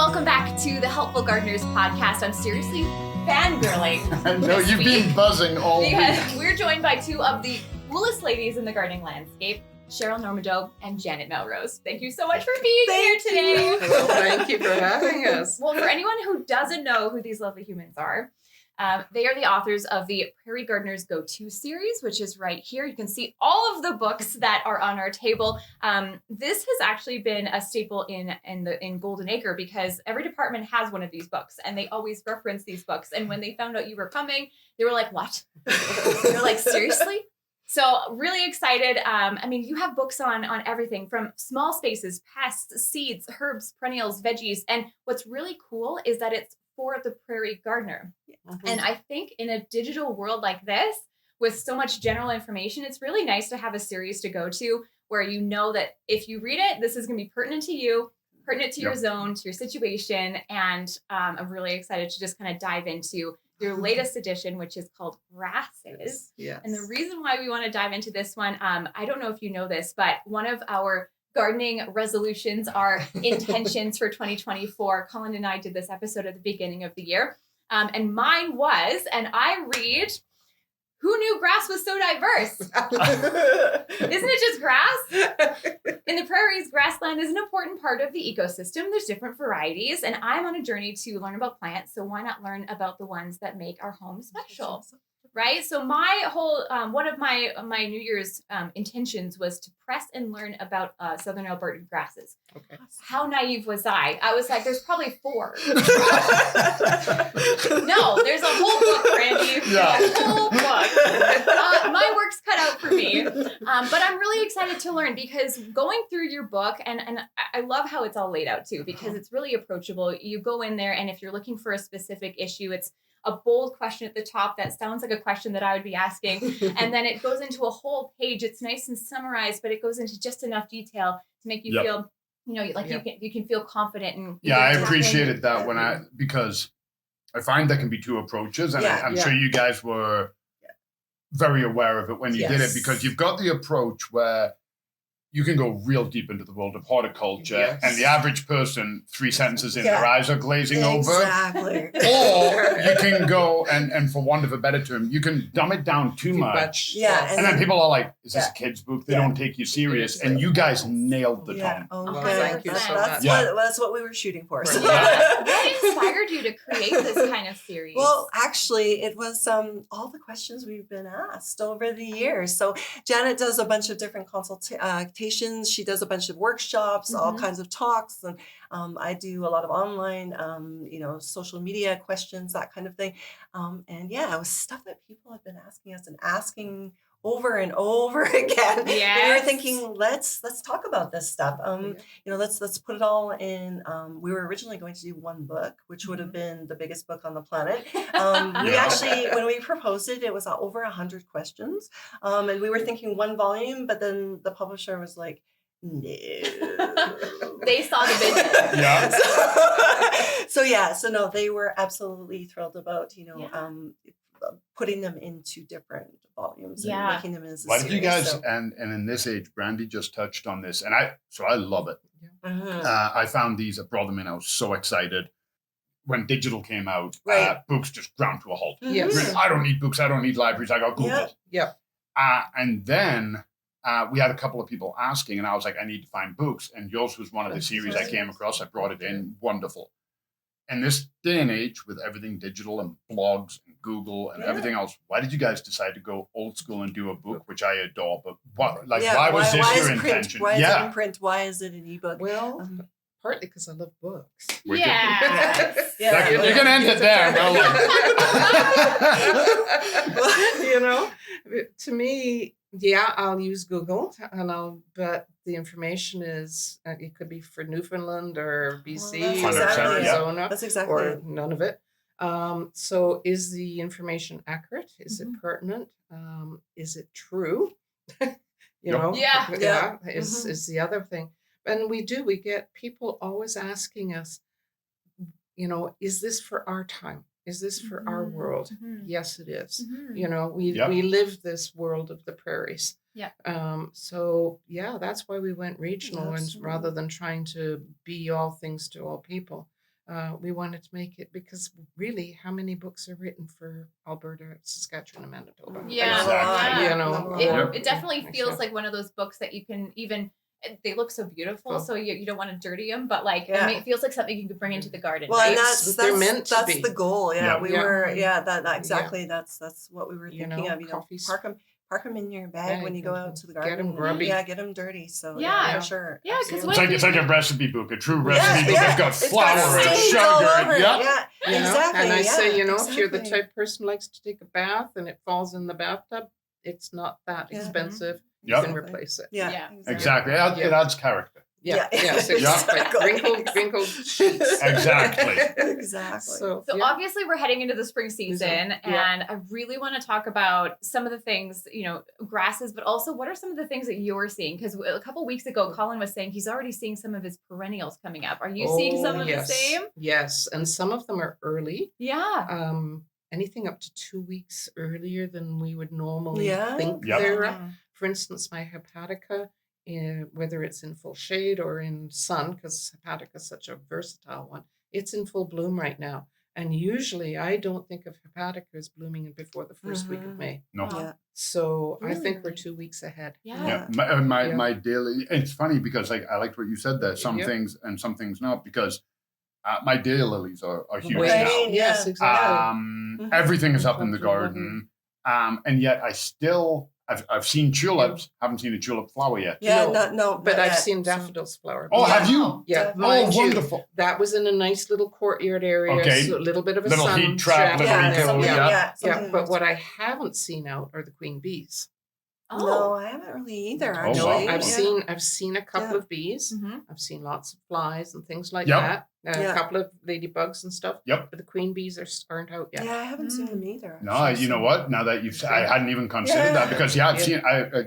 welcome back to the Helpful Gardeners podcast. I'm seriously fangirling. I know, you've been buzzing all week. We're joined by two of the coolest ladies in the gardening landscape, Sheryl Normandeau and Janet Melrose. Thank you so much for being here today. Well, thank you for having us. Well, for anyone who doesn't know who these lovely humans are, they are the authors of the Prairie Gardeners Go To series, which is right here. You can see all of the books that are on our table. This has actually been a staple in Golden Acre because every department has one of these books, and they always reference these books. And when they found out you were coming, they were like, "What?" They were like, "Seriously?" So really excited. I mean, you have books on everything from small spaces, pests, seeds, herbs, perennials, veggies. And what's really cool is that it's for the prairie gardener. Mm-hmm. And I think in a digital world like this, with so much general information, it's really nice to have a series to go to where you know that if you read it, this is going to be pertinent to you, pertinent to your zone, to your situation. And I'm really excited to just kind of dive into your latest edition, which is called Grasses. Yes. And the reason why we want to dive into this one, I don't know if you know this, but one of our gardening resolutions are intentions for 2024. Colin and I did this episode at the beginning of the year. And mine was, and I read, who knew grass was so diverse? Isn't it just grass? In the prairies, grassland is an important part of the ecosystem. There's different varieties, and I'm on a journey to learn about plants, so why not learn about the ones that make our home special? Right? So my whole, one of my New Year's intentions was to press and learn about Southern Alberta grasses. Okay. How naive was I? I was like, there's probably 4. No, there's a whole book, Randy. Yeah. A whole book. My work's cut out for me. But I'm really excited to learn because going through your book, and I love how it's all laid out too, because it's really approachable. You go in there, and if you're looking for a specific issue, it's a bold question at the top that sounds like a question that I would be asking. And then it goes into a whole page. It's nice and summarized, but it goes into just enough detail to make you feel, like you can feel confident. And I appreciated that because I find there can be 2 approaches. And I'm sure you guys were very aware of it when you did it, because you've got the approach where you can go real deep into the world of horticulture, and the average person, 3 sentences in, their eyes are glazing over. Exactly. Or you can go, and for want of a better term, you can dumb it down too much. Yeah. And then people are like, is this a kid's book? They don't take you serious. And you guys nailed the tone. Okay. Thank you so much. That's what we were shooting for. So. What inspired you to create this kind of series? Well, actually, it was all the questions we've been asked over the years. So Janet does a bunch of different consultations. She does a bunch of workshops, all kinds of talks, and I do a lot of online, social media questions, that kind of thing. And it was stuff that people have been asking us and asking over and over again. Yes. And we were thinking, let's talk about this stuff. Let's put it all in. We were originally going to do 1 book, which would have been the biggest book on the planet. We actually, when we proposed it, it was over 100 questions. And we were thinking 1 volume, but then the publisher was like, no. They saw the vision. Yeah. So no, they were absolutely thrilled about, putting them into different volumes and making them as a Why series. did you guys, and in this age, Brandy just touched on this, and I love it. I found these, I brought them in, I was so excited. When digital came out, books just ground to a halt. Yes. I don't need books, I don't need libraries, I got Google. Yeah. And then we had a couple of people asking, and I was like, I need to find books, and yours was one of the series I came across. I brought it in, wonderful. In this day and age, with everything digital and blogs and Google and everything else, why did you guys decide to go old school and do a book, which I adore? But why was this your intention? Why is it in print? Why is it an ebook? Well, partly because I love books. You're Yeah. going to end it there. To me, I'll use Google, but the information is, it could be for Newfoundland or BC or Arizona, That's exactly or none of it. So is the information accurate? Is it pertinent? Is it true? Is the other thing. And we get people always asking us, is this for our time? Is this for our world? Yes, it is. We live this world of the prairies. Yeah. So that's why we went regional, and rather than trying to be all things to all people. we wanted to make it because really, how many books are written for Alberta, Saskatchewan, and Manitoba? Yeah, Exactly. yeah. You know, Yep. It definitely feels myself. like one of those books that you can even. They look so beautiful, Cool. so you don't want to dirty them, but like Yeah. it feels like something you could bring into the garden. Well, right? and that's They're meant to that's be. the goal. Yeah, Yeah. we Yeah. were. Yeah, that exactly. That's what we were You thinking know, of. You know, coffees. park them in your bag when you go out to the Get 'em garden. grubby. Yeah, get them dirty. So Yeah. for sure. Yeah, 'cause Absolutely. what- It's like a recipe book, a true Yes, recipe book. yeah. It's got It's flour and stains all sugar. over it. Yeah. Yeah, You know? exactly. And I say, yeah, if you're the exactly. type person who likes to take a bath and it falls in the bathtub, it's not that Yeah. expensive. You Yep. can replace it. Yeah, Yeah. Exactly. It adds character. Yeah. Yeah. Yes, Exactly. exactly. Wrinkled sheets. Exactly. Exactly. So So yeah. obviously we're heading into the spring season, Yeah. and I really want to talk about some of the things, grasses, but also what are some of the things that you're seeing? Because a couple weeks ago, Colin was saying he's already seeing some of his perennials coming up. Are you seeing some of yes. the same? Yes, and some of them are early. Yeah. Anything up to 2 weeks earlier than we would normally Yeah. think Yep. they're up. For instance, my hepatica, whether it's in full shade or in sun, because hepatica is such a versatile one, it's in full bloom right now. And usually I don't think of hepatica as blooming before the first week of May. No. Wow. Yeah. So I think we're Really? 2 weeks ahead. Yeah. Yeah, my Yeah. my daily. It's funny because I liked what you said there. Some Yeah. things and some things not because my daylilies are huge Way- now. Right. Yes, Yeah. exactly. Mhm. Everything is up in the Absolutely. garden, and yet I've seen tulips. Haven't seen a tulip flower yet. Yeah. No, No. But not I've yet. seen daffodils flower. Oh, Yeah. have you? Yeah, Oh, mind you, wonderful. that was in a nice little courtyard area. Okay. So a little bit of a Little sun heat trap, trap little in Yeah. heat there. cone, Something. yeah. Yeah. Yeah, something but nice. what I haven't seen out are the queen bees. No, Oh. I haven't really either. Oh, Actually, wow. No, I've Yeah. seen a couple Yeah. of bees. Mhm. I've seen lots of flies and things like Yep. that. Yeah. A couple of ladybugs and stuff. Yep. But the queen bees aren't out yet. Yeah, I haven't seen them either. No, actually, you know so- what? Now that you've, I hadn't even considered that because I've Yeah. seen.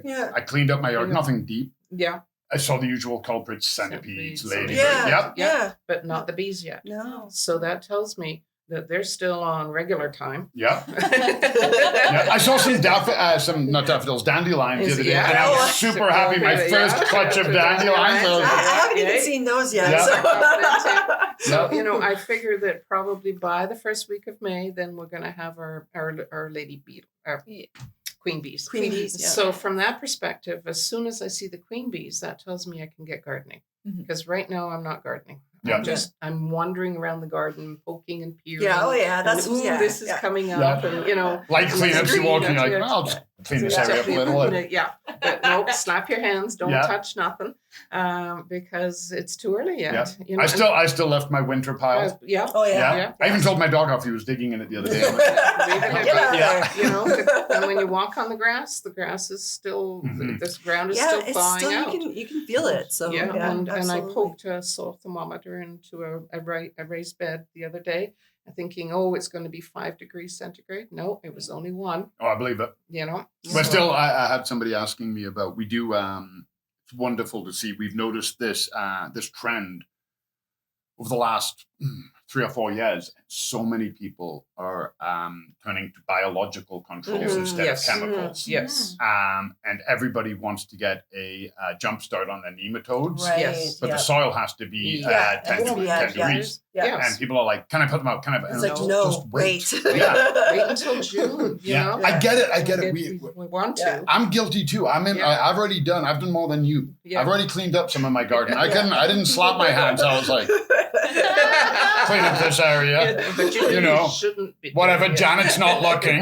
Yeah. I cleaned up my yard. Yeah. Nothing deep. Yeah, I saw the usual culprits: centipedes, Centipedes, ladybirds. Yeah. Yep. Yeah. but not the bees yet. No. So that tells me that they're still on regular time. Yep. Yeah, I saw some not daffodils, dandelions the other day, Yeah. and I Oh, was super happy. My yeah. first clutch of dandelions. I was I like, haven't even Yeah. seen those yet. Yeah. So. So, I figure that probably by the first week of May, then we're going to have our lady beetle, our queen bees. Queen bees. Yeah. So from that perspective, as soon as I see the queen bees, that tells me I can get gardening. Mhm. Because right now I'm not gardening. Yeah. I'm wandering around the garden, poking and peering. Yeah. Oh, yeah. and, That's ooh, yeah, this is yeah. coming up, and light cleanups. You're walking like, Yeah. well, I'll just clean this Yeah. area up a little. And, Yeah, but no, slap your hands. Don't Yeah. touch nothing, because it's too early yet. Yeah. I still left my winter pile. Yeah. Oh Yeah. yeah. I even told my dog off. He was digging in it the other day. I'm like, Get out of Yeah. there. And when you walk on the grass is still Mhm. this ground is Yeah, still it's thawing still out. you can feel it. So Yeah, and I absolutely. poked a soil thermometer into a raised bed the other day, thinking, oh, it's going to be 5 degrees centigrade. No, it was only 1. oh, I believe it. So- But still, I had somebody asking me about. We do. It's wonderful to see. We've noticed this trend over the last 3 or 4 years. So many people are turning to biological controls Mhm. instead Yes. of chemicals. Yes. And everybody wants to get a jump start on their nematodes. Right. Yes. But yeah. the soil has to be Yeah, it 10, has to be, 10 yeah. degrees. Yeah. Yes. And people are like, can I put them out? Can I? It's and like just no, wait. wait. Yeah. Wait until June. Yeah. know? I get it. We want to. Yeah. I'm guilty too. Yeah. I've done more than you. Yeah. I've already cleaned up some of my garden. I Yeah. didn't slap my hands. I was like, clean up this area. Yeah, but You know, shouldn't be. Whatever, doing it. Janet's not looking.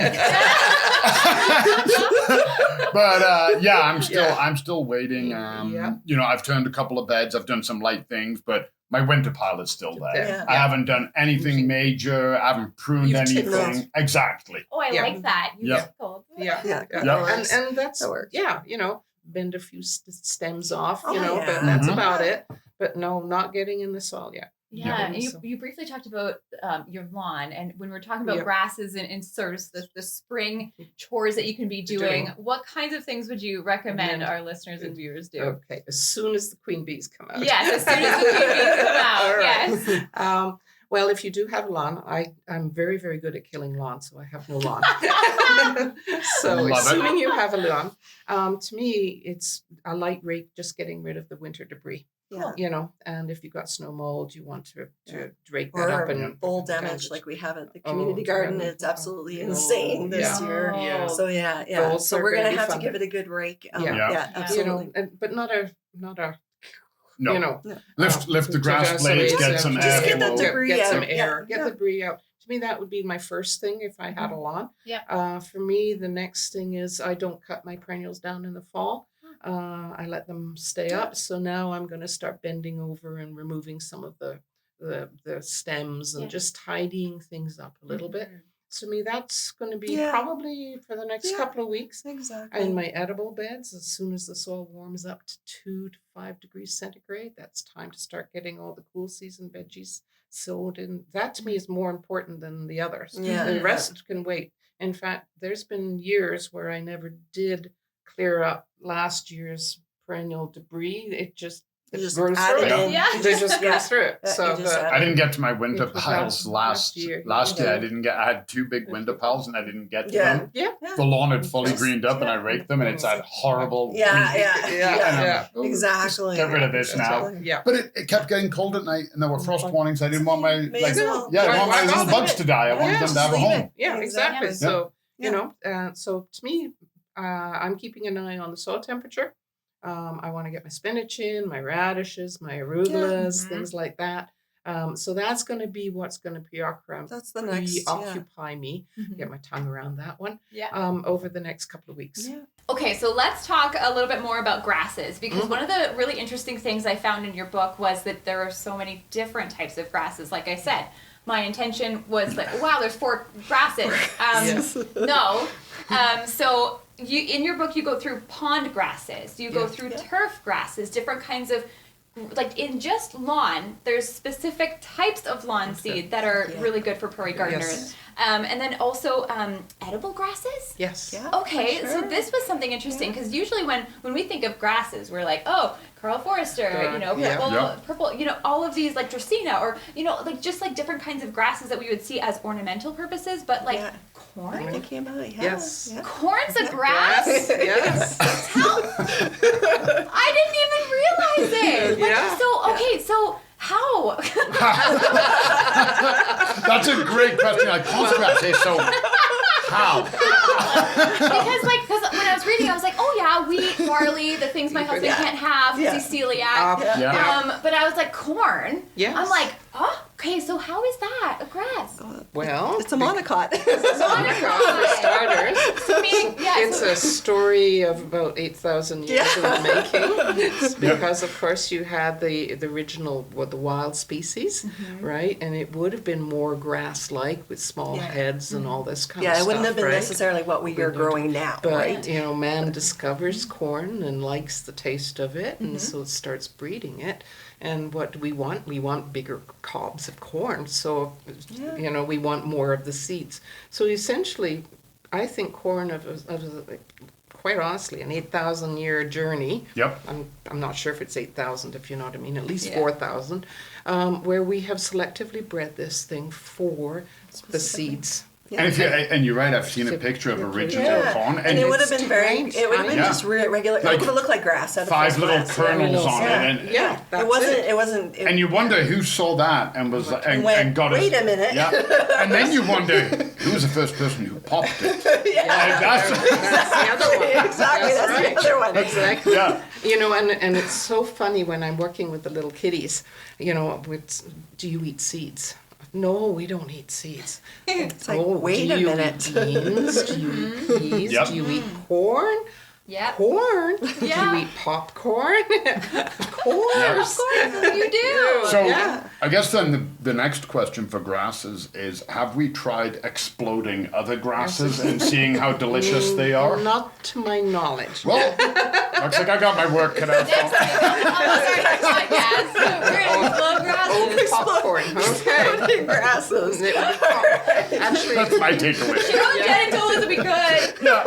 But I'm still waiting. Yeah. I've turned a couple of beds. I've done some light things, but my winter pile is still there. Yeah. I haven't done anything major. I haven't pruned You've tickled. anything. Exactly. Oh, I Yeah. like that. You Yeah. tickled. Yeah. Yeah. Yeah. And that's That works. bend a few stems off, Oh, but yeah. that's Mhm. about it. But no, not getting in the soil yet. Yeah, Yeah. and you, So- you briefly talked about your lawn, and when we're talking about Yeah. grasses and sort of the spring chores that you can be doing, what kinds of things would you recommend our listeners and viewers do? Okay, as soon as the queen bees come out. Yes, as soon as the queen bees come out, All right. yes. Well, if you do have lawn, I'm very, very good at killing lawn, so I have no lawn. So Love it. assuming you have a lawn, to me, it's a light rake, just getting rid of the winter debris. Yeah. You know, and if you've got snow mold, you want to rake that Or up and bowl damage like we have at the Oh, community garden. yeah. It's absolutely Oh, insane this yeah. year. Yeah. So yeah. Those So are we're gonna gonna be have to fun. give it a good rake. Yeah. Yeah. Absolutely. You know, but not a No. you know, Lift the grass just blades, so get it's, some Just get the airflow. debris get out. some Yeah, air, get yeah. the debris out. To me, that would be my first thing if I had a lawn. Yeah. For me, the next thing is I don't cut my perennials down in the fall. I let them stay up. So now I'm going to start bending over and removing some of the stems and Yeah. just tidying things up a little bit. So to me, that's going to be Yeah. probably for the next Yeah. couple of weeks. Exactly. In my edible beds, as soon as the soil warms up to 2 to 5 degrees centigrade, that's time to start getting all the cool season veggies sowed in. That to me is more important than the others. Yeah. The rest can wait. In fact, there's been years where I never did clear up last year's perennial debris. It just You just grows add through it it. in. Yeah. They just Yeah. go through it. Yeah, So you just the- add I didn't get to my winter It was piles last year. last year. I Yeah. didn't get. I had 2 big winter piles and I didn't get to Yeah. them. yeah. Yeah. The lawn had fully Just- greened up and I yeah. raked them, and it's that horrible. Yeah, green- yeah, Yeah. Oh, Exactly. Just get rid of this now. Exactly. Yeah. But it kept getting cold at night, and there were frost warnings. I didn't want my May like, as well. yeah, I Why- want my why little not? bugs to die. I wanted Yeah, them to have a just leave home. it. Yeah, exactly. Exactly. So, Yeah. you know, so to me, I'm keeping an eye on the soil temperature. I want to get my spinach in, my radishes, my arugulas, Mhm. things like that. So that's going to be what's going to That's the next. Yeah. preoccupy me. Get my tongue around that one. Yeah. Over the next couple of weeks. Yeah. Okay, so let's talk a little bit more about grasses, because Mhm. one of the really interesting things I found in your book was that there are so many different types of grasses. Like I said, my intention was like, wow, there's 4 grasses. Yes. No. So you in your book you go through pond grasses, you go Yeah. through Yeah. turf grasses, different kinds of, like in just lawn, there's specific types of lawn seed that are Yeah. really good for prairie gardeners. Yes. And then also edible grasses. Yes. Yeah. Okay, for so sure. this was something interesting because usually when we think of grasses, we're like, oh, Carl Forrester, Yeah. purple, Yeah. purple, all of these like Dracaena, or like just like different kinds of grasses that we would see as ornamental purposes, but like Yeah. corn. I'm thinking about it. Yeah. Yes. Yeah. Corn's a grass. Yes. How? I didn't even realize it. Like, Yeah. So okay, so how? That's a great question. Like contrast. So how? because when I was reading, I was like, oh yeah, wheat, barley, the things my husband Yeah. can't have because Yeah. he's celiac. Yeah. But I was like, corn. Yes. I'm like, oh, okay, so how is that a grass? Well, It's a monocot. for starters. So meaning, yeah, It's a story of about 8,000 years in the making. It's Yeah. because, of course, you had the original, the wild species, right? And it would have been more grass-like with small Yeah. heads and all this kind of Yeah, stuff, it wouldn't have been right? necessarily what we are growing now, But, right? man discovers corn and likes the taste of it, and so it starts breeding it. And what do we want? We want bigger cobs of corn. So, Yeah. we want more of the seeds. So essentially, I think corn of quite honestly, an 8,000 year journey. Yep. I'm not sure if it's 8,000, if you know what I mean, at least Yeah. 4,000, where we have selectively bred this thing for the seeds. And if you're right, I've seen a picture of original Yeah. corn, And it would have it's been very, tiny, it would have been tiny. just regular, Like it would have looked like grass out of 5 first little class. kernels on Yeah. it, and Yeah, that's It wasn't, and you wonder who saw that and was like, and went, got wait us. a minute. Yeah. And then you wonder who was the first person who popped it. Like, That's the other one. Exactly, that's right. the other one. Exactly. Yeah. And it's so funny when I'm working with the little kiddies, with, do you eat seeds? No, we don't eat seeds. It's like, Oh, wait do a you minute. eat beans? Do you eat peas? Yep. Do you eat corn? Yeah. Corn? Do Yeah. you eat popcorn? Of course. Of course, you do. So Yeah. I guess then the next question for grasses is, have we tried exploding other grasses and seeing how delicious they are? Not to my knowledge. Well, looks like I got my work cut out. Next podcast, we're gonna explode grasses. Popcorn. Okay. grasses. It would be pop- Actually, That's my takeaway. Cheryl and Jenna told us we could. Yeah.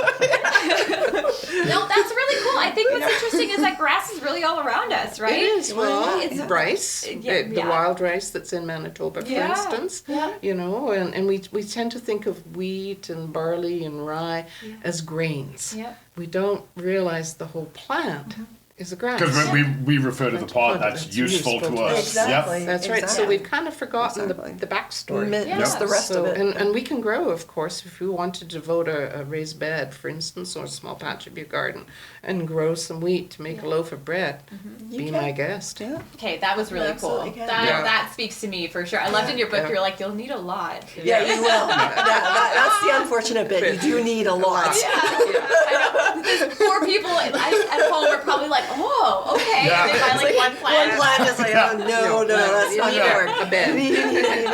No, that's really cool. I think what's interesting is that grass is really all around us, right? it is. Well, It's- rice, Yeah, the yeah. wild rice that's in Manitoba, for Yeah, instance. yeah. And we tend to think of wheat and barley and rye as grains. Yeah. We don't realize the whole plant is a grass. Because we refer to the part that's useful to us. Exactly. Yep. That's right. So Exactly. we've kind of forgotten the backstory. Just the rest So, of it. and we can grow, of course, if we want to devote a raised bed, for instance, or a small patch of your garden, and grow some wheat to make a loaf of bread. Be my guest. Yeah. Okay, that was really cool. Absolutely can. That speaks to me for sure. I loved in your book, Yeah. you're like, you'll need a lot. Yeah, you will. That's the unfortunate bit. You do need a lot. Yeah, I know. There's poor people at home are probably like, oh, okay. Yeah. And they buy like one plant. One plant is like, oh, no, that's not Yeah. gonna work. A bed. You need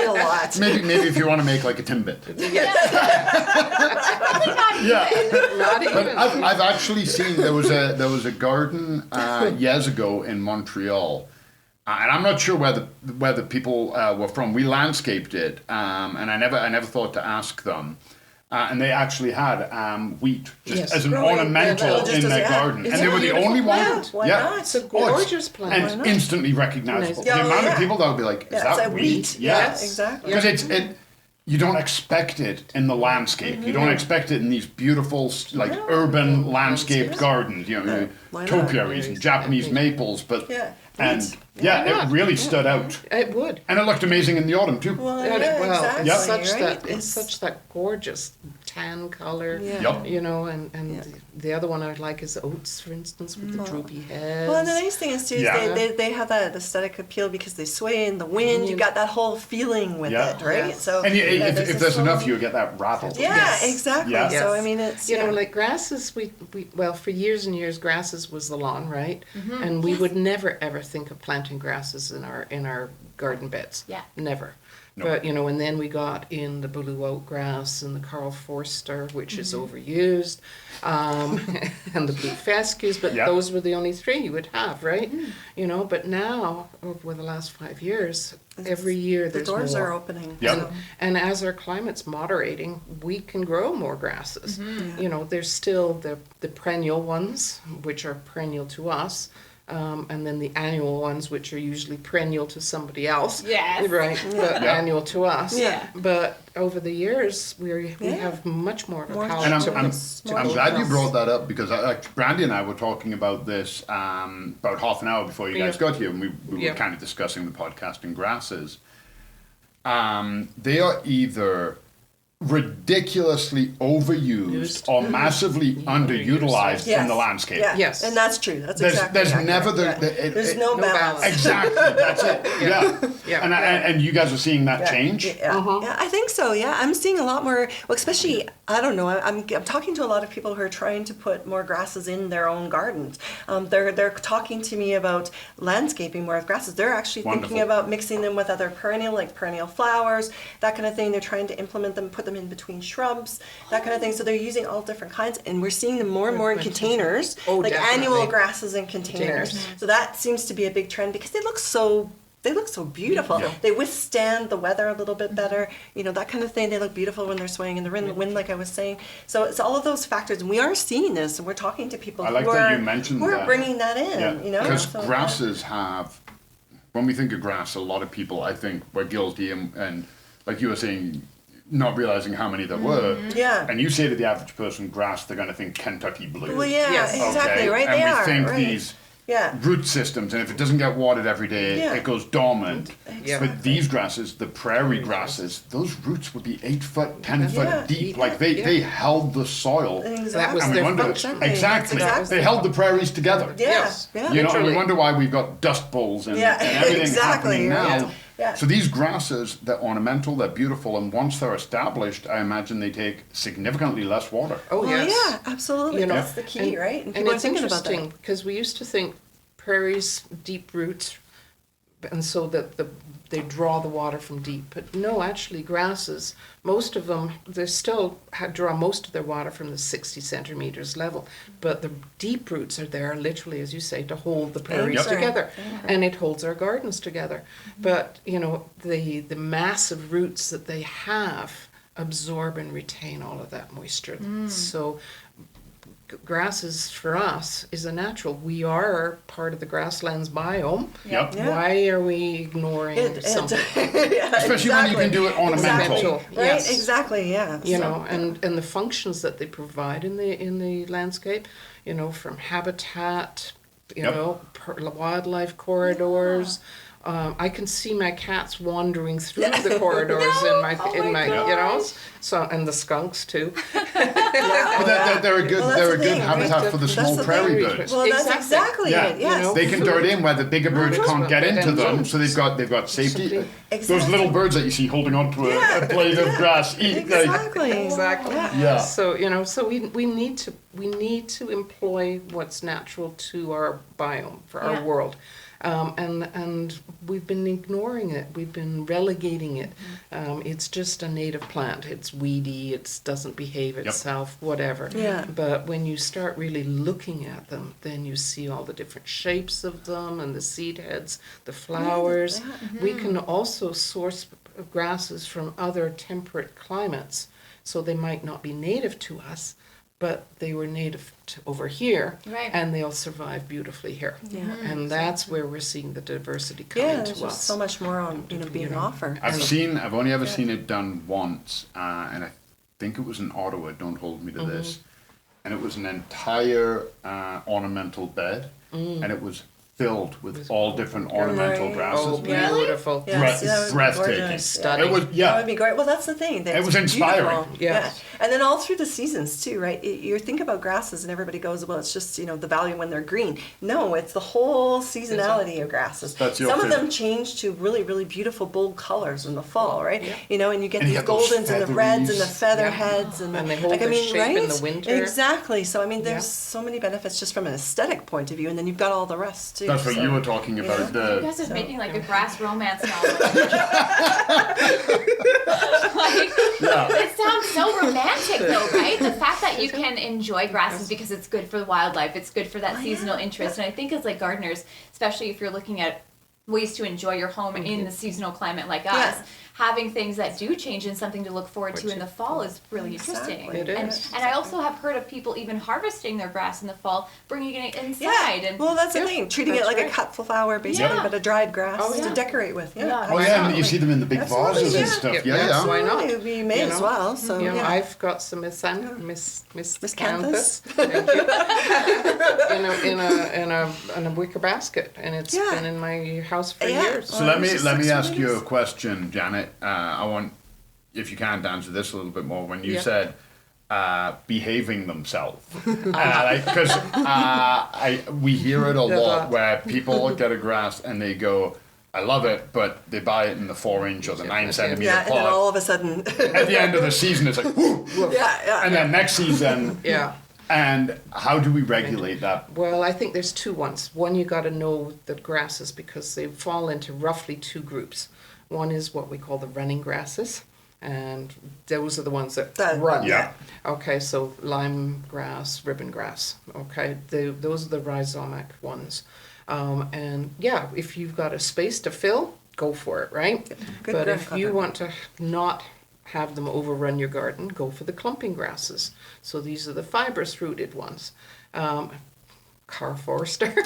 a lot. Maybe if you want to make like a timbit. Probably not Yeah. even. Not But even. I've actually seen there was a garden years ago in Montreal, and I'm not sure where the people were from. We landscaped it, and I never thought to ask them. And they actually had wheat just Yes. as an Growing, ornamental just in as- their yeah. garden, It's and they a were the beautiful only plant. ones. Why Yeah. not? It's a Oh, gorgeous plant. and instantly recognizable. Nice. The Oh, amount yeah. of people that would be like, "Is Yeah, it's that like wheat?" Yeah, Yes. exactly. Because you don't expect it in the landscape. You don't expect it in these beautiful, like No. urban landscaped Yeah. gardens. You know, Why not? topiaries and Japanese maples. But Yeah. and Wheat. yeah, Why it not? really stood out, It would. and it looked amazing in the autumn too. Well, Yeah, yeah, well, exactly. it's such right? that it's such that gorgeous tan color. Yeah. Yep. You know, and Yeah. the other one I like is oats, for instance, with the droopy heads. Well, and the nice thing is too, is Yeah. they have that aesthetic appeal because they sway in the wind. You got that whole feeling with Yeah. it, right? Yes. So And yeah, if there's a enough, song- you get that rattle. Yeah, Yes. exactly. Yeah. So I Yes. mean, it's You know, like grasses, we well, for years and years, grasses was the lawn, right? And we would never ever think of planting grasses in our garden beds. Yeah. Never. No. But you know, and then we got in the blue oat grass and the Carl Forster, which is overused, and the blue fescues. But Yeah. those were the only three you would have, right? You know, but now over the last 5 years, every year the there's doors more. are opening. Yep. So. And as our climate's moderating, we can grow more grasses. You know, there's still the perennial ones, which are perennial to us, and then the annual ones, which are usually perennial to somebody else. Yes. Right, but Yeah. annual to us. Yeah. But over the years, we Yeah. have much more of a More palette And to I'm us. More glad you choice. brought that up because Brandy and I were talking about this about half an hour before you guys Yeah. got here, and we Yeah. were kind of discussing the podcasting grasses. They are either ridiculously overused Used. or massively underutilized in the Yes. landscape. Yeah. Yes. And that's true. That's There's, exactly there's accurate. never the, Yeah. There's no no balance. balance. exactly that's it. Yeah. Yeah. And you guys are seeing that change. Yeah. Uh-huh. Yeah, I think so. Yeah, I'm seeing a lot more. Well, especially I don't know. I'm talking to a lot of people who are trying to put more grasses in their own gardens. They're talking to me about landscaping more with grasses. They're actually thinking Wonderful. about mixing them with other perennial flowers, that kind of thing. They're trying to implement them, put them in between shrubs, that kind of thing. So they're using all different kinds, and we're seeing them more and more in containers, Oh, like definitely. annual grasses in containers. So that seems to be a big trend because they look so beautiful. Yeah. They withstand the weather a little bit better, you know, that kind of thing. They look beautiful when they're swaying in the wind, like I was saying. So it's all of those factors, and we are seeing this, and we're talking to people I like who that are you mentioned who are that. bringing that in, you know. Because So, grasses have, when we think of grass, a lot of people, I think, were guilty and like you were saying, not realizing how many there were. Yeah. And you say to the average person, grass, they're going to think Kentucky blue. Well, yeah, Yes. exactly, Okay? right? And They we are, think right? these Yeah. root systems, and if it doesn't get watered every day, Yeah. it goes dormant. Yeah. But these grasses, the prairie grasses, those roots would be 8 foot, 10 Yeah. foot deep. Like they held the soil. Exactly. That was And we their wonder, function. exactly. Exactly. They held the prairies together. Yeah. Yes. Yeah. You know, and we Literally. wonder why we've got dust bowls and, Yeah, and everything exactly, happening now. right. Yeah. So these grasses, they're ornamental, they're beautiful, and once they're established, I imagine they take significantly less water. Oh, Well, yes. yeah, absolutely. You know, That's the key, right? And people are it's thinking about that. interesting because we used to think prairies deep roots, and so that they draw the water from deep. But no, actually, grasses, most of them, they still draw most of their water from the 60 centimeters level. But the deep roots are there, literally, as you say, to hold the prairies Yep. together, and it holds our gardens together. But you know, the massive roots that they have absorb and retain all of that moisture. So grasses for us is a natural. We are part of the grasslands biome. Yep. Yeah. Why are we ignoring something? Yeah, Especially when you can do it ornamental. Exactly. Right, Yes. exactly, yeah. You So- know, and the functions that they provide in the landscape, you know, from habitat wildlife corridors. I can see my cats wandering through the corridors in my so, and the skunks too. But they're a good habitat for the small prairie birds. Well, that's exactly it. Yes. They can dart in where the bigger birds can't get into them, so they've got safety. Those little birds that you see holding on to a blade of grass eat. Exactly. Yeah. So we need to employ what's natural to our biome, for our world. And we've been ignoring it. We've been relegating it. It's just a native plant. It's weedy. It doesn't behave itself, whatever. Yeah. But when you start really looking at them, then you see all the different shapes of them and the seed heads, the flowers. We can also source grasses from other temperate climates. So they might not be native to us, but they were native to over here, and they'll survive beautifully here. Yeah. And that's where we're seeing the diversity coming to us. So much more on being offered. I've only ever seen it done once, and I think it was in Ottawa. Don't hold me to this. And it was an entire ornamental bed, and it was filled with all different ornamental grasses. Oh, beautiful. Yes, breathtaking. Stunning. It was, That would be great. Well, that's the thing. It was inspiring. Yeah. And then all through the seasons too, right? You think about grasses and everybody goes, well, it's just, the value when they're green. No, it's the whole seasonality of grasses. Some of them change to really, really beautiful, bold colors in the fall, right? Yeah. And you get these goldens and the reds and the feather heads. And they hold their shape in the winter. Exactly. So, there's so many benefits just from an aesthetic point of view. And then you've got all the rest too. That's what you were talking about. You guys are making like a grass romance novel. It sounds so romantic though, right? The fact that you can enjoy grasses because it's good for the wildlife, it's good for that seasonal interest. And I think as like gardeners, especially if you're looking at ways to enjoy your home in the seasonal climate like us, having things that do change and something to look forward to in the fall is really interesting. It is. And I also have heard of people even harvesting their grass in the fall, bringing it inside. And that's the thing, treating it like a cut flower basically, but a dried grass to decorate with. And you see them in the big vases and stuff. Yeah. Why not? We may as well. So I've got some miscanthus. Thank you. in a wicker basket, and it's been in my house for years. So let me ask you a question, Janet. I want, if you can't answer this a little bit more, when you said behaving themselves, because we hear it a lot where people get a grass and they go, I love it, but they buy it in the 4-inch or the 9-centimeter pot. And then all of a sudden, at the end of the season, it's like, whoo, and then next season, And how do we regulate that? Well, I think there's two ones. One, you got to know the grasses because they fall into roughly two groups. One is what we call the running grasses, and those are the ones that run. Yeah. Okay, so lime grass, ribbon grass. Okay, those are the rhizomic ones. And if you've got a space to fill, go for it, right? But if you want to not have them overrun your garden, go for the clumping grasses. So these are the fibrous rooted ones. Carl Forster. We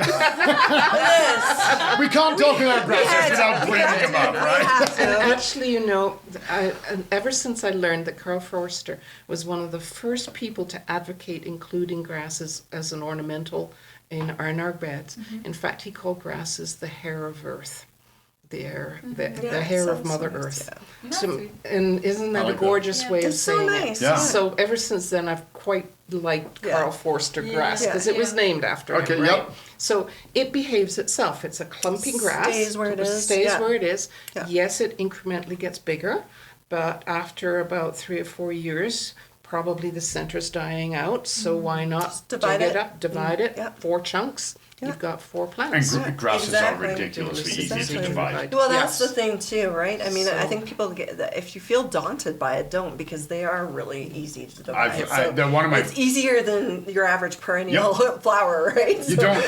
can't talk about grasses without bringing them up, right? And actually, ever since I learned that Carl Forster was one of the first people to advocate including grasses as an ornamental in our beds. Mm-hmm. In fact, he called grasses the hair of earth. The hair of Mother Earth. Yeah. So, and isn't that a gorgeous way of saying nice. it? Yeah. So ever since then, I've quite liked Carl Forster grass because it was named after him, right? Yep. So it behaves itself. It's a clumping grass. Stays where it is. Where it is. Yeah. Yes, it incrementally gets bigger, but after about 3 or 4 years, probably the center's dying out. So why not just divide it, 4 chunks. You've got 4 plants. And grasses are ridiculously easy to divide. Well, that's the thing too, right? I mean, I think people get that if you feel daunted by it, don't, because they are really easy to divide. It's easier than your average perennial flower, right? You don't.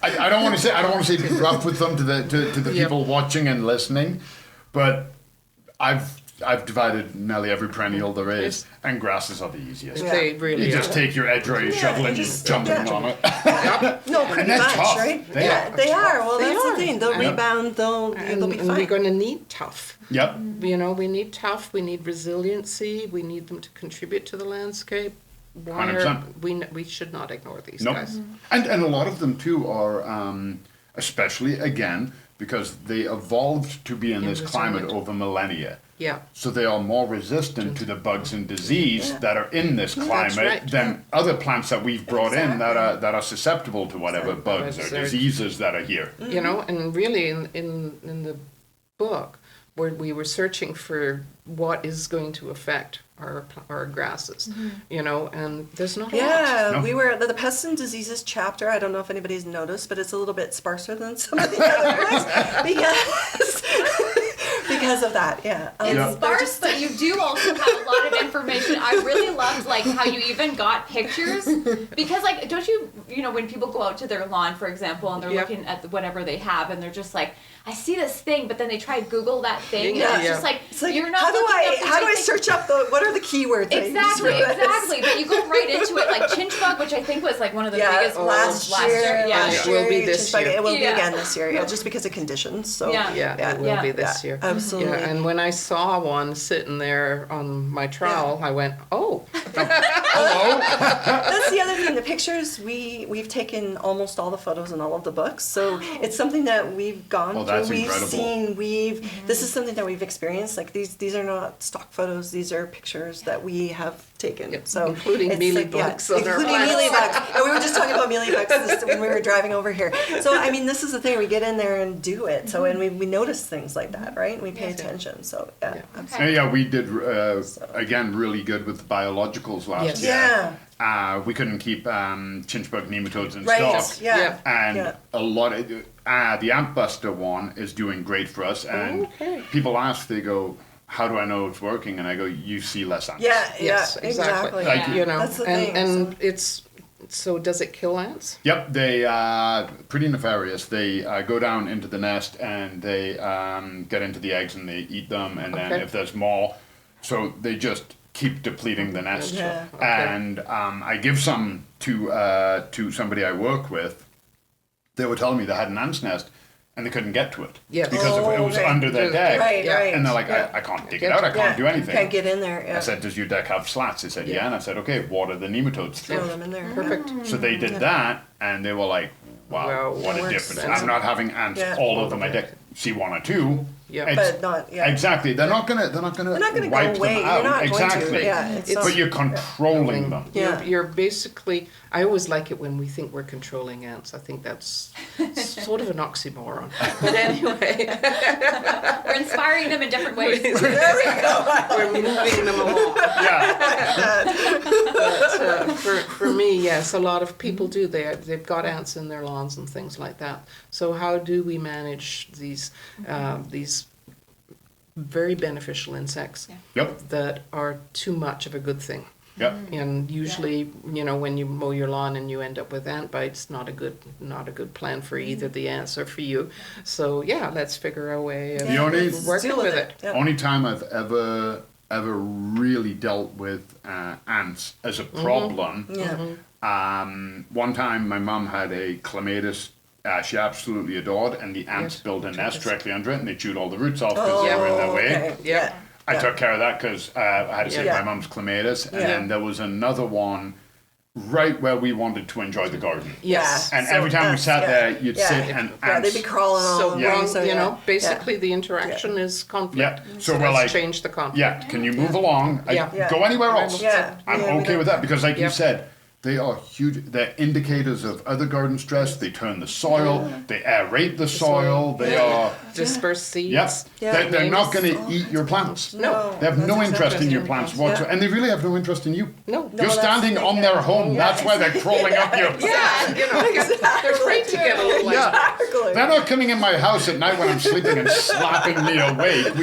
I don't want to say be rough with them to the people watching and listening, but I've divided nearly every perennial there is, and grasses are the easiest. Yeah. They really You just take your edge-raised shovel and you jump on it. No, pretty much, tough. right? They are. Well, that's the thing. They'll rebound. They'll be fine. And we're going to need tough. Yep. We need tough. We need resiliency. We need them to contribute to the landscape. why are 100%. we should not ignore these Nope. guys. And a lot of them too are, especially again, because they evolved to be in this climate resilient. over millennia. Yeah. So they are more resistant to the bugs and disease that are in this climate right. than other plants that we've brought in that are susceptible to whatever bugs or Exactly. diseases that are here. You know, and really in the book where we were searching for what is going to affect our grasses, you know, and there's not a lot. Yeah, No. we were the pests and diseases chapter. I don't know if anybody's noticed, but it's a little bit sparser than some of the others because of that. Yeah, It's sparse, but you do also have a lot of information. I really loved like how you even got pictures because like don't you know when people go out to their lawn, for example, and they're looking at whatever they have and they're just like, I see this thing, but then they try to Google that thing and it's just like, It's like, you're not how do looking up the I right thing. search up what are the keywords? I use Exactly, for this? exactly. But you go right into it, like chinch bug, which I think was like one of the biggest last ones year. Yeah, Last year. It will be this year. It will be Yeah. again this year. Yeah, just because of conditions. So Yeah. Yeah, it will be this year. absolutely. Yeah, and when I saw one sitting there on my trowel, I went, oh. Hello. That's the other thing. The pictures we've taken almost all the photos in all of the books, so it's something that we've gone Oh, through. that's We've incredible. seen. This is something that we've experienced. Like these are not stock photos. These are pictures that we have taken. Yep, So including it's mealybugs on our including plants. mealybugs. And we were just talking about mealybugs when we were driving over here. So I mean, this is the thing. We get in there and do it. So and we notice things like that, right? And we pay attention. So yeah. And yeah, we did again really good with the biologicals last year. Yeah. We couldn't keep chinch bug nematodes in Right. stock. Yeah. And Yeah. a lot of the ant buster one is doing great for us. And Okay. people ask, they go, "How do I know it's working?" And I go, "You see less ants." Yeah. Yes, Yeah. exactly. Exactly. Like, You know, That's the and thing, and it's so does it kill ants? Yep, they are pretty nefarious. They go down into the nest and they get into the eggs and they eat them. And then Okay. if there's more, so they just keep depleting the nest. Yeah. Okay. And I give some to somebody I work with. They were telling me they had an ant's nest and they couldn't get to it Yes. because it was right. under their deck. Right. Yeah. Right. And they're like, Yeah. I can't dig it out. I can't do anything. Can't get in there. Yeah. I said, "Does your deck have slats?" They said, "Yeah." And I said, "Okay, water the nematodes through Throw it." them in there. Perfect. So they did that, and they were like, "Wow, Wow, what that a works. difference! That's I'm not having ants Yeah. all over my deck. See one or two. Yeah. It's- But not. Yeah. Exactly. They're not gonna They're not going to wipe go away. them out. You're not exactly. going to. Yeah. It's It's- But you're controlling them. Yeah. You're basically, I always like it when we think we're controlling ants. I think that's sort of an oxymoron. But anyway, We're inspiring them in different ways. There we go. we're moving them along. Yeah. But for me, yes, a lot of people do. They've got ants in their lawns and things like that. So how do we manage these very beneficial insects Yep. that are too much of a good thing? Yep. And usually, you know, when you mow your lawn and you end up with ant bites, not a good plan for either the ants or for you. So yeah, let's figure a way of The only- working Deal with it. Yeah. Only time I've ever really dealt with ants as a problem. Yeah. One time, my mum had a clematis. She absolutely adored, and the ants Yes, built a nest yes. directly under it, and they chewed all the roots off because they were in their way. Okay. Yeah. I took care of that because I had to save Yeah. my mum's clematis, and Yeah. then there was another one right where we wanted to enjoy the garden. Yes. And So every time we ants, sat yeah. there, you'd Yeah. sit and Yeah, they'd ants. be crawling all So, over. Yeah. you yeah. know, basically the interaction is conflict. Yeah. So we're let's like, change the conflict. yeah, can you move along? Yeah. Yeah. Go anywhere else. Yeah. I'm Yeah, we okay don't- with that because, like you Yep. said, they are huge. They're indicators of other garden stress. They turn the soil. They aerate the soil. They are. Disperse seeds. Yes. Yeah. They're not going to eat your plants. No. They have that's no exactly interest in it. your plants whatsoever, and they really have no interest in you. No. You're that's standing the on thing, their yeah. home. That's why they're crawling up your. Yeah, you know, they're great to get a little like Yeah. Exactly. They're not coming in my house at night when I'm sleeping and slapping me awake.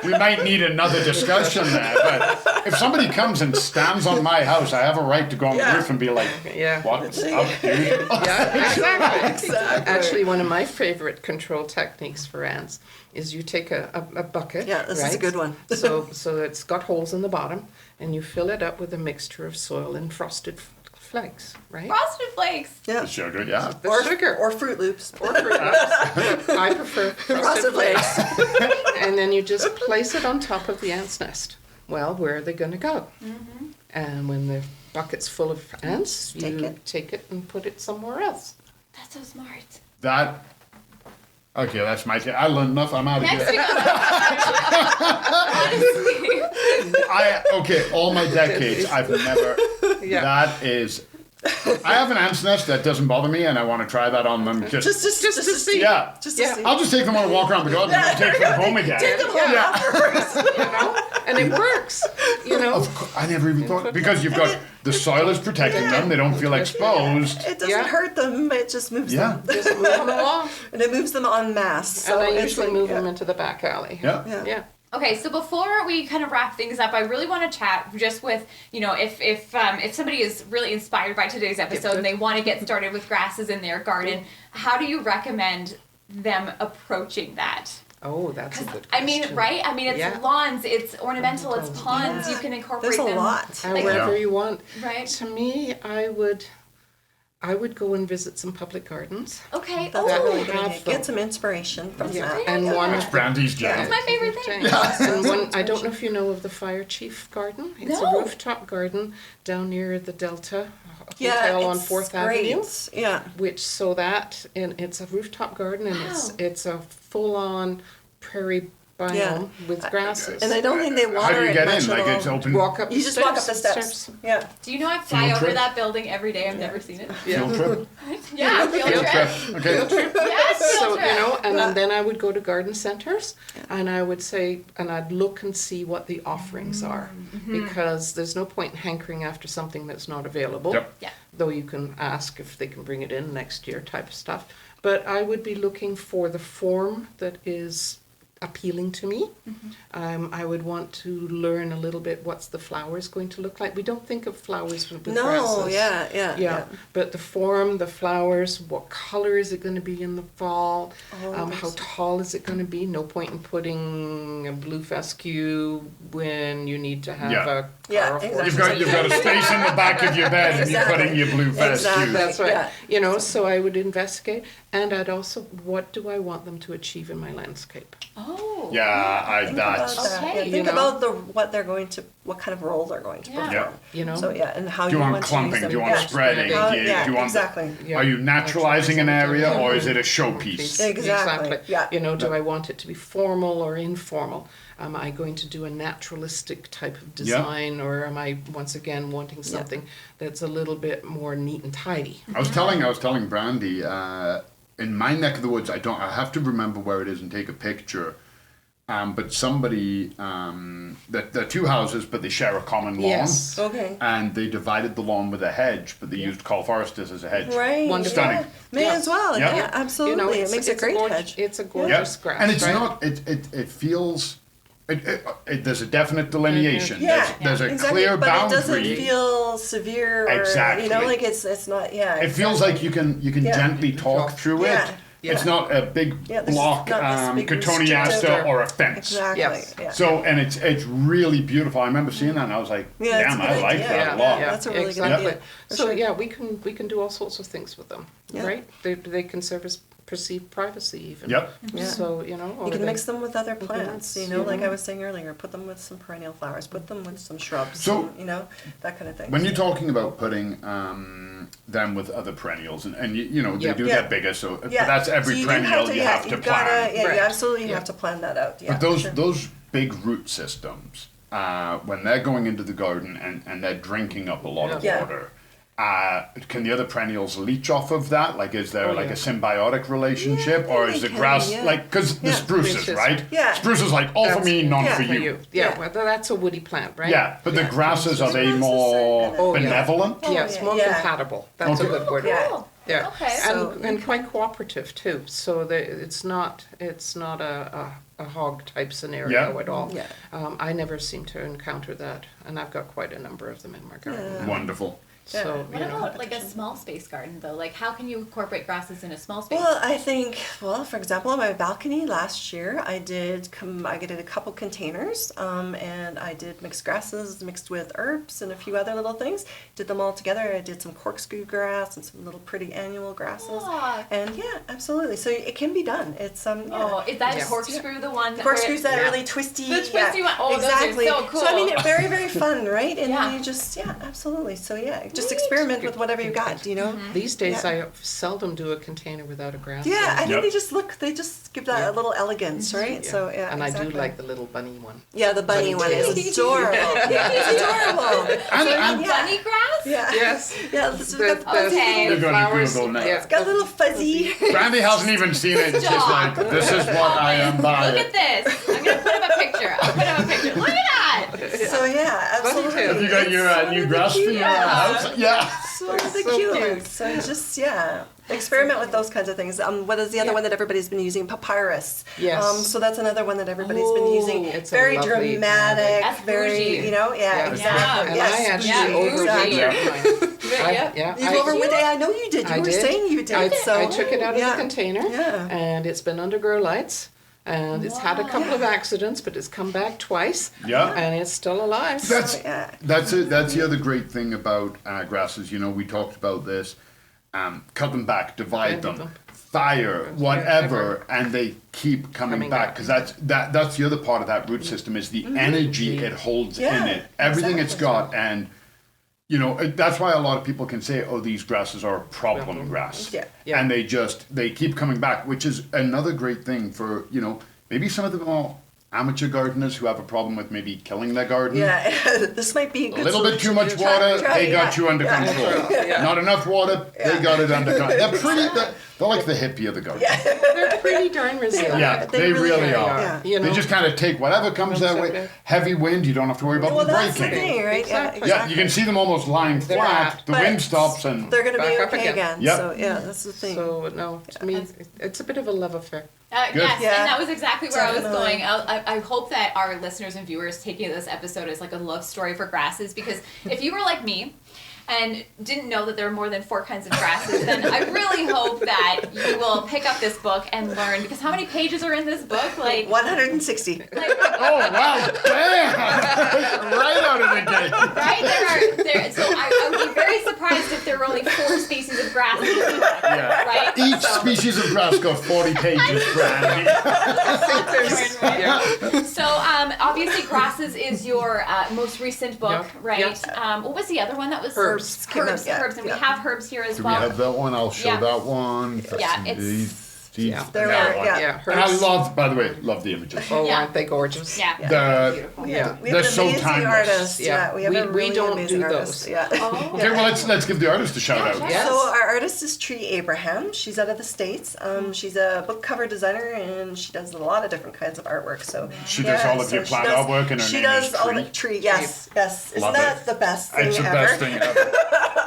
We might need another discussion there. But if somebody comes and stands on my house, I have a right to go on the Yeah. roof and be like, Yeah. "What's up, dude?" Yeah, exactly. Exactly. Actually, one of my favorite control techniques for ants is you take a bucket. Yeah, this is a right? good one. so it's got holes in the bottom, and you fill it up with a mixture of soil and frosted flakes, right? Frosted Flakes. Yeah. Sugar, yeah. The sugar. Or Fruit Loops. Or fruit loops. I prefer frosted flakes. And then you just place it on top of the ant's nest. Well, where are they going to go? And when the buckets full of ants, Take you it. take it and put it somewhere else. That's so smart. That. Okay, that's my. I learned enough. I'm out of Next here. week, Okay. All my decades, I've never. Yeah. That is. I have an ant's nest that doesn't bother me, and I want to try that on them. Just to see. Yeah. Just to Yeah. see. I'll just take them on a walk around the garden and take them home again. Take them home Yeah. afterwards. You know, and it works. You know, Of course, I never even thought because you've got the soil is protecting them; they don't feel exposed. It doesn't Yeah. hurt them. It just moves Yeah. them. just move them along. And it moves them en masse. So And I it's usually like, move yeah. them into the back alley. Yeah. Yeah. Yeah. Okay, so before we kind of wrap things up, I really want to chat just with, if somebody is really inspired by today's episode and they want to get started with grasses in their garden, how do you recommend them approaching that? Oh, that's a good question. I mean, right? I mean, it's Yeah. lawns, it's ornamental, it's ponds. Yeah. You can incorporate There's a them. lot. Like- Wherever you want. Right? To me, I would go and visit some public gardens. Okay. That's That a will really good idea. have them. Get some inspiration from Yeah. that. And one That's of Brandy's Yeah. jam. That's my favorite thing. And one, I don't know if you know of the Fire Chief Garden. It's No. a rooftop garden down near the Delta Yeah, Hotel on it's 4th great. Avenue. Yeah. And it's a rooftop garden, and Wow. it's a full-on prairie biome Yeah. with grasses. And I don't think they water How do you it get much in? at Like all. it's open. walk up You the just steps, walk up the steps. Yeah. Do you know I fly Field over trip? that building every day? I've never seen it. Field trip. Yeah, field Field trip. trip. Okay. Yes, field So, trip. you know, and Yeah. then I would go to garden centers and I would say, and I'd look and see what the offerings are, because there's no point in hankering after something that's not available. Yep. Yeah. Though you can ask if they can bring it in next year type of stuff. But I would be looking for the form that is appealing to me. I would want to learn a little bit what's the flowers going to look like. We don't think of flowers with No, grasses. yeah. But the form, the flowers, what color is it going to be in the fall? How tall is it going to be? No point in putting a blue fescue when you need to have Yeah. a Yeah, car of exactly. You've got a space in the back of your bed, and you're Exactly. putting your blue fescue. Exactly. That's right. Yeah. You know, so I would investigate, and I'd also, what do I want them to achieve in my landscape? Oh. Yeah, Think that's. about that. Okay. Yeah, You think know? about what kind of role they're going to Yeah. perform. Yeah. You know? So yeah, and how Do you want want to clumping? use them. Do you want Yeah. spreading? How- Do you, yeah, do you want? exactly. Yeah. Are you naturalizing an area, or is it a showpiece? Exactly. Yeah. You know, do I want it to be formal or informal? Am I going to do a naturalistic type of design, or am I once again wanting something that's a little bit more neat and tidy? I was telling Brandy, in my neck of the woods, I have to remember where it is and take a picture. But somebody, they're two houses, but they share a common lawn. Yes. Okay. And they divided the lawn with a hedge, but they used coauthors as a hedge. Right. Wonderful. Stunning. Yeah. May Yeah. as well. Yeah. Yeah, absolutely. You know, it makes a great hedge. It's a Yeah. gorgeous grass, And it's right? not, it feels, there's a definite delineation. Yeah, There's a exactly, clear but boundary. it doesn't feel severe or Exactly. you know, like it's not. Yeah, It feels like you can Yeah. gently talk through Yeah. it. It's not a big Yeah, there's block, not this big cotoneaster restrictive- or a fence. exactly. Yes. Yeah. So, and it's really beautiful. I remember seeing that and I was like, Yeah, it's damn, a I good like idea. that a Yeah, lot. that's a really good exactly. idea. For So sure. yeah, we can do all sorts of things with them, Yeah. right? They can serve as perceived privacy even. Yep. Yeah. So you know, You or can they- mix them with other with plants, plants, you know, you like know. I was saying earlier, put them with some perennial flowers, put them with some shrubs, So- and, you know, that kind of thing. When you're talking about putting them with other perennials, and you know, they Yeah. do Yeah. get bigger, so but Yeah. that's every So you perennial you have to you've plan. Gotta, yeah, Right. you absolutely Yeah. have to plan that out. Yeah, But for sure. those big root systems, when they're going into the garden and they're drinking up a lot of Yeah. water, can the other perennials leach off of that? Like, is there Oh, like yeah. a symbiotic relationship, Yeah, or they is the can, grass yeah. like because the Yeah. spruces, Which is- right? Yeah. Spruce is like all for That's- me, none yeah. for for you. you. Yeah, Yeah. well, that's a woody plant, right? Yeah, but the grasses are they Grasses are more kinda- Oh, yeah. benevolent? Oh, Yes, yeah, more yeah. compatible. That's Okay. a good word. Yeah. Cool. Yeah. Okay. So- And quite cooperative too. So it's not a hog type scenario at all. Yeah. I never seem to encounter that, and I've got quite a number of them in my garden. Yeah. Wonderful. So, What about like a small space garden though? Like how can you incorporate grasses in a small space? Well, I think, for example, on my balcony last year, I did a couple containers, and I did mixed grasses mixed with herbs and a few other little things. Did them all together. I did some corkscrew grass and some little pretty annual grasses. Ah. And yeah, absolutely. So it can be done. It's Oh, is that corkscrew the one? Corkscrews that are really twisty. The twisty one. Oh, exactly. those are so cool. So I mean, very, very fun, right? And Yeah. you just, absolutely. So just experiment with whatever you got, you know? These days, I seldom do a container without a grass. Yeah, I Yep. think they just give that a little elegance, right? So And exactly. I do like the little bunny one. Yeah, the bunny one is tail. adorable. It's adorable. And Bunny grass? Yeah. Yes. Yeah, this has got Okay. You're going to flowers. Google now. Yeah. it's got a little fuzzy. Brandy hasn't even seen it. It's just Stop. like, this is what I am buying. Look at this. I'm gonna put up a picture. I'll put up a picture. Look at that. So absolutely. tail. Have you got your It's so new grass for cute. your house? Yeah. So so cute. cute. So just experiment with those kinds of things. What is the other one that everybody's been using? Papyrus. Yes. So that's another one that everybody's been using. It's a Very lovely dramatic. That's Very, bougie. Yeah. exactly. And Yes. I actually Yeah. overwintered Yeah. mine. Yeah. You've overwintered. I know you did. You I were did. saying you did. I took it out of the container, Yeah. and it's been under grow lights, and it's had a couple of accidents, but it's come back twice, Yeah. and it's still alive. That's Yeah. that's it. That's the other great thing about grasses. You know, we talked about this. Cut them back, divide Divide them, them. fire, whatever, and they keep coming back because that's the other part of that root system is the energy it holds in Yeah, it. Everything it's exactly. got, and you know that's why a lot of people can say, "Oh, these grasses are problem grass," Yeah. and they keep coming back, which is another great thing for maybe some of the more amateur gardeners who have a problem with maybe killing their garden. Yeah. This might be a A good little bit too much solution. water, Try, they got you under control. Yeah. Not enough water, they got it under control. They're pretty. They're like the hippie of the garden. They're pretty darn resilient. Yeah, they really are. Yeah. You know, They just kind of take whatever comes their way. okay. Heavy wind, you don't have to worry about Well, them that's the breaking. thing, right? Exactly. Yeah, you can see them almost lying They're flat. not, The but wind stops and They're going to be Back up okay again. again. Yep. So that's the thing. so no, to me, it's a bit of a love affair. Good. Yes, Yeah. and that was exactly where I was Definitely. going. I hope that our listeners and viewers taking this episode as like a love story for grasses, because if you were like me and didn't know that there were more than 4 kinds of grasses, then I really hope that you will pick up this book and learn, because how many pages are in this book? Like 160. oh wow, damn! Right out of the gate. right so I would be very surprised if there were only 4 species of grass in this book. Yeah. Right? Each species of grass got 40 pages, Brandy. So obviously grasses is your most recent book, Yeah. right? Yeah. What was the other one that was Herbs. Herbs, Yeah. and we Yeah. have herbs here as Do we well. have that one? I'll show Yeah. that one. Yeah, That's it's- these. Yeah. There that were, one. yeah. And I herbs. love, by the way, love the images. Oh, Yeah. aren't they gorgeous? Yeah. The, Beautiful. Yeah. We have They're an so amazing timeless. artist. Yeah. Yeah, we have a We really don't amazing do artist. those. Yeah. Oh. okay, well let's give the artist a shout Yeah, out. sure. Yes. So our artist is Tree Abraham. She's out of the States. She's a book cover designer and she does a lot of different kinds of artwork. So She does all of your she plant does- artwork and her she name does is all Tree. the tree. Yes, yes. Isn't Love that it. the best thing It's the ever? best thing ever.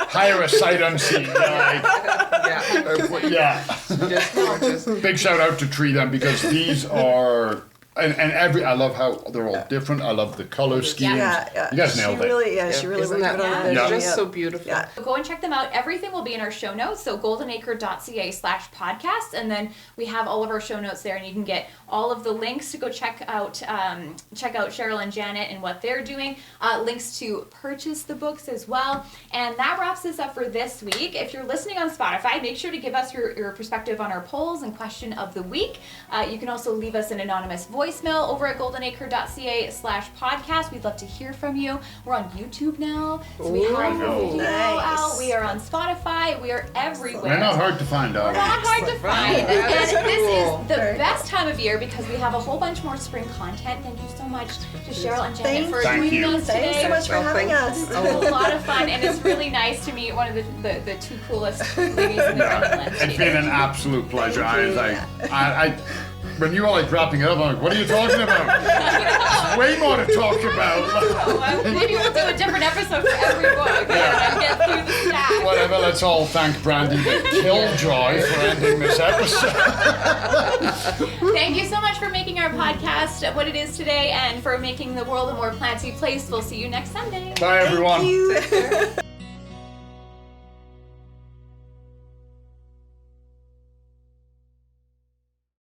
Hire a sight unseen guy. Yeah. Yeah. Just gorgeous. Big shout out to Tree then because these are and I love how they're all different. I love the color schemes. Yeah. You guys she nailed it. really, she really Isn't worked that hard on they're it. Yeah. just so beautiful. Yeah. So go and check them out. Everything will be in our show notes. So goldenacre.ca/podcast. And then we have all of our show notes there and you can get all of the links to go check out Sheryl and Janet and what they're doing. Links to purchase the books as well. And that wraps this up for this week. If you're listening on Spotify, make sure to give us your perspective on our polls and question of the week. You can also leave us an anonymous voicemail over at goldenacre.ca/podcast. We'd love to hear from you. We're on YouTube now. So we have the Ooh. video Nice. out. We are on Spotify. We are everywhere. They're not hard to find out. We're not hard to find. And That's this cool. is the Very best time of year because we have a whole bunch more spring content. Thank you so much to Sheryl and Janet for Thank joining you. us today. Thanks so much for having us. It's been a lot of fun, and it's really nice to meet one of the 2 coolest ladies in the Netherlands. It's been an absolute pleasure. I was like, I when you were like wrapping it up, I'm like, what are you talking about? There's way more to talk about. Maybe we'll do a different episode for every book and get through the stack. Whatever, let's all thank Brandy the Killjoy for ending this episode. Thank you so much for making our podcast what it is today and for making the world a more planty place. We'll see you next Sunday. Bye, everyone. Thank you.